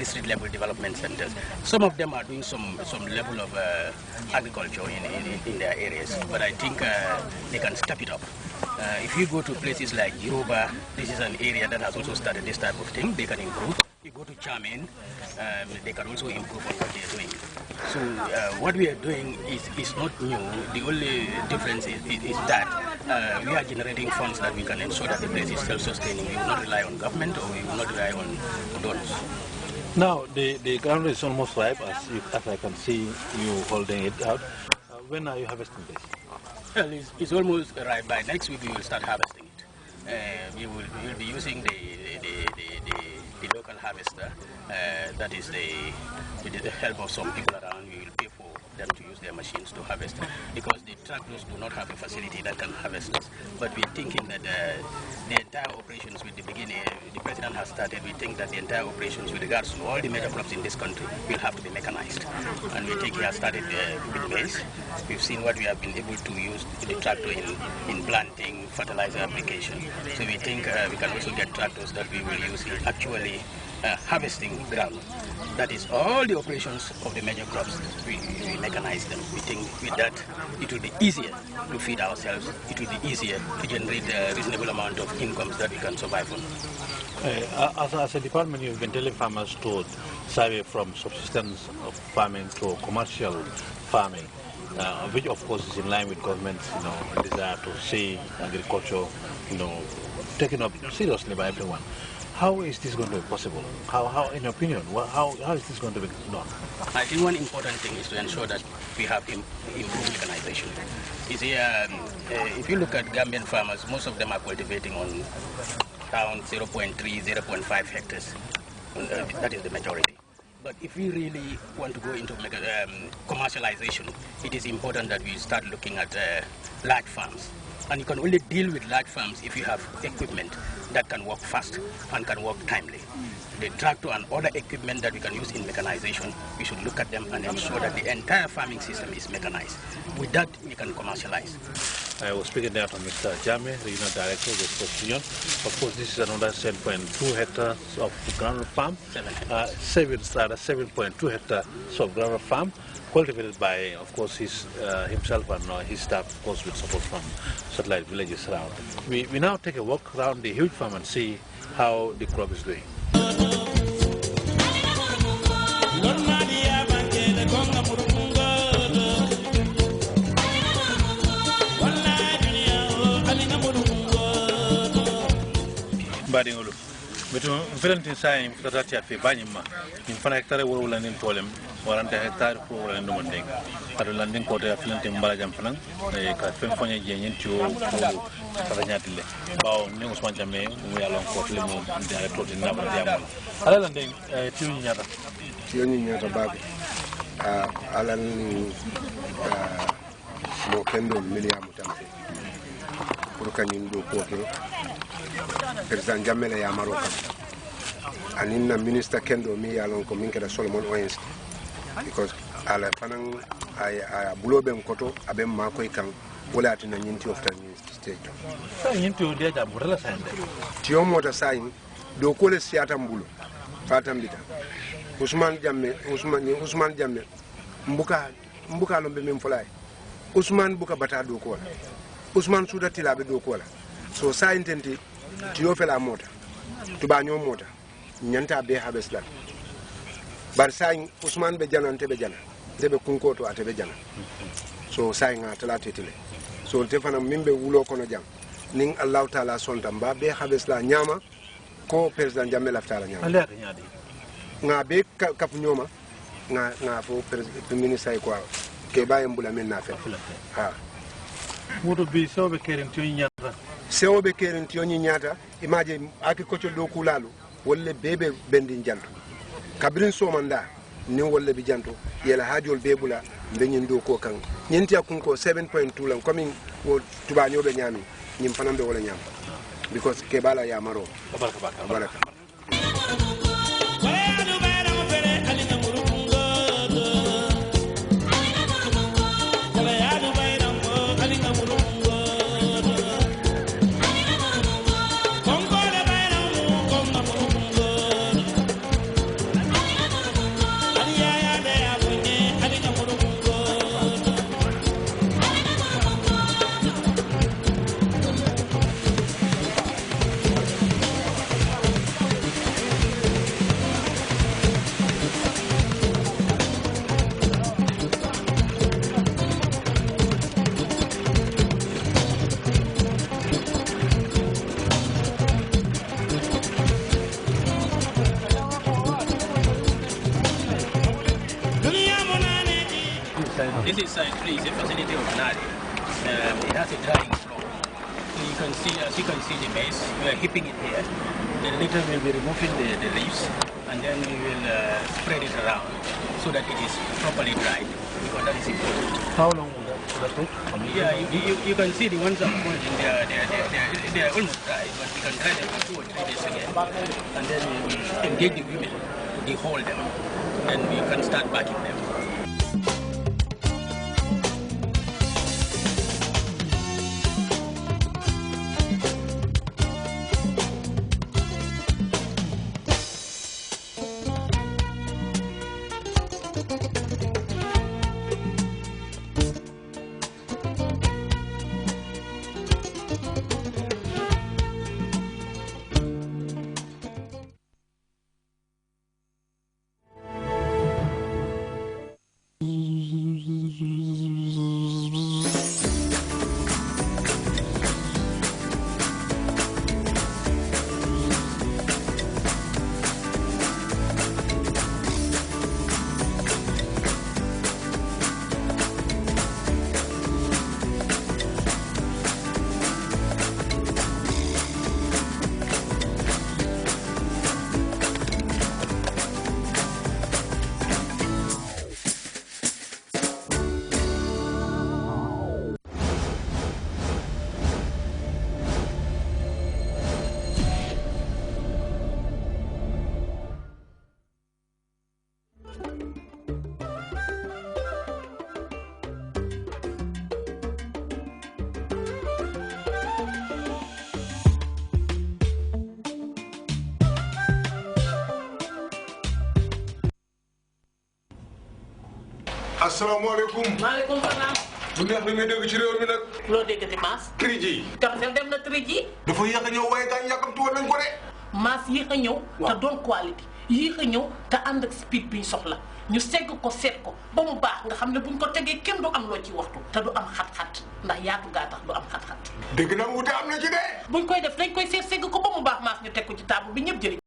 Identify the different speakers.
Speaker 1: district level development centers. Some of them are doing some level of agriculture in their areas, but I think they can step it up. If you go to places like Yoruba, this is an area that has also started this type of thing. They can improve. You go to Chamin, they can also improve on what they are doing. So what we are doing is not new. The only difference is that we are generating funds that we can ensure that the place is self-sustaining. We will not rely on government, or we will not rely on donors.
Speaker 2: Now the ground is almost ripe, as I can see you holding it out. When are you harvesting this?
Speaker 1: Well, it's almost ripe. By next week we will start harvesting it. We will be using the local harvester. That is with the help of some people around. We will pay for them to use their machines to harvest, because the tractors do not have a facility that can harvest this. But we're thinking that the entire operations with the beginning, the president has started, we think that the entire operations with regards to all the major crops in this country will have to be mechanized. And we think he has started with maize. We've seen what we have been able to use the tractor in planting, fertilizer application. So we think we can also get tractors that we will use in actually harvesting ground. That is all the operations of the major crops. We mechanize them. We think with that it will be easier to feed ourselves. It will be easier to generate a reasonable amount of incomes that we can survive on.
Speaker 2: As a department, you've been telling farmers to survey from subsistence of farming to commercial farming, which of course is in line with government's desire to see agriculture taken up seriously by everyone. How is this going to be possible? How in your opinion, how is this going to be done?
Speaker 1: I think one important thing is to ensure that we have improved mechanization. You see, if you look at Gambian farmers, most of them are cultivating on around 0.3, 0.5 hectares. That is the majority. But if we really want to go into commercialization, it is important that we start looking at large farms. And you can only deal with large farms if you have equipment that can work fast and can work timely. The tractor and other equipment that we can use in mechanization, we should look at them and ensure that the entire farming system is mechanized. With that, we can commercialize.
Speaker 2: I was speaking there to Mr. Jame, Regional Director of the Sports Union. Of course, this is another 7.2 hectares of ground farm. 7.2 hectares of ground farm, cultivated by, of course, himself and his staff, of course, with support from satellite villages around. We now take a walk around the huge farm and see how the crop is doing. Badingolo beto felantin say fotata ti afi banyima in fana hectare woro wala nin tolem warante hectare ko wala ndo mande ado landin ko te felantin mbala jam fanan e ka fen fonya je nyentio ko tata nyatile bawo ni Ousmane Jammeh mu yalon ko le mo ndare toti na ba diam ala landin tiyo nyata babu alan mo kendo miliamu tambe pour kanyim do ko ke President Jammeh ya Maroc aninna minister kendo mi yalon ko min keda Solomon Owens, because ala fanan ay bulobe koto abe ma koy kan wala tina nyinti of tan stage sa nyinti o deja burala sande tiyo mota sayin do ko le siata mbulo fatam bita Ousmane Jammeh mbuka lombe mem fulay Ousmane buka bata do ko la Ousmane suda tilabe do ko la so sa intenti tiyo fela mota tuba nyo mota nyanta be habesla bar say Ousmane be janante be jana debe kunkoto ate be jana so say nga tala tetele so te fana mimbe wulo kono jam ning Allah taala sonta mba be habesla nyama ko president Jammeh laftala nyama ala nyaadi nga be kap nyoma nga fo president ministre ko ke baye mbula men na fe ha moto bi sobe keren tiyo nyata sewobe keren tioni nyata imaje agriculture do kulalu wolle bebe bendi janto kabrin so manda ni wolle bi janto yela hajol bebula benyin do ko kan nyenti akun ko 7.2 lan coming wo tuba nyobe nyami nyim fanambe wala nyam because ke bala ya maro baraka
Speaker 1: This is side 3, it's a facility of Nari. It has a drying floor. So you can see, as you can see the maize, we are heaping it here. Then later we'll be removing the leaves and then we will spread it around so that it is properly dried, because that is important.
Speaker 3: How long will that take?
Speaker 1: Yeah, you can see the ones I'm holding, they are almost dry, but we can dry them for 2 or 3 days again. And then we will engage the women to dehull them, and we can start backing them.
Speaker 4: asalaamaaleykum.
Speaker 5: maaleykum salaam.
Speaker 4: bu neex li may dégg ci réew mi nag.
Speaker 5: loo déggati Maas.
Speaker 4: Grts.
Speaker 5: Kapsel dem na Grts.
Speaker 4: dafa yéex a ñëw waaye gaañ yàkkamti woon nañ ko de.
Speaker 5: Maas yéex a ñëw. te doon qualité. yéex a ñëw te ànd ak speed bi ñu soxla ñu segg ko seet ko ba mu baax nga xam ne buñ ko tegee kenn du am loo ci waxtu te du am xat-xat ndax yaatu gaa tax du am xat-xat.
Speaker 4: dégg naa wute am na ci de.
Speaker 5: buñ koy def dañ koy seet segg ko ba mu baax Maas ñu teg ko ci table bi ñëpp jëriñ.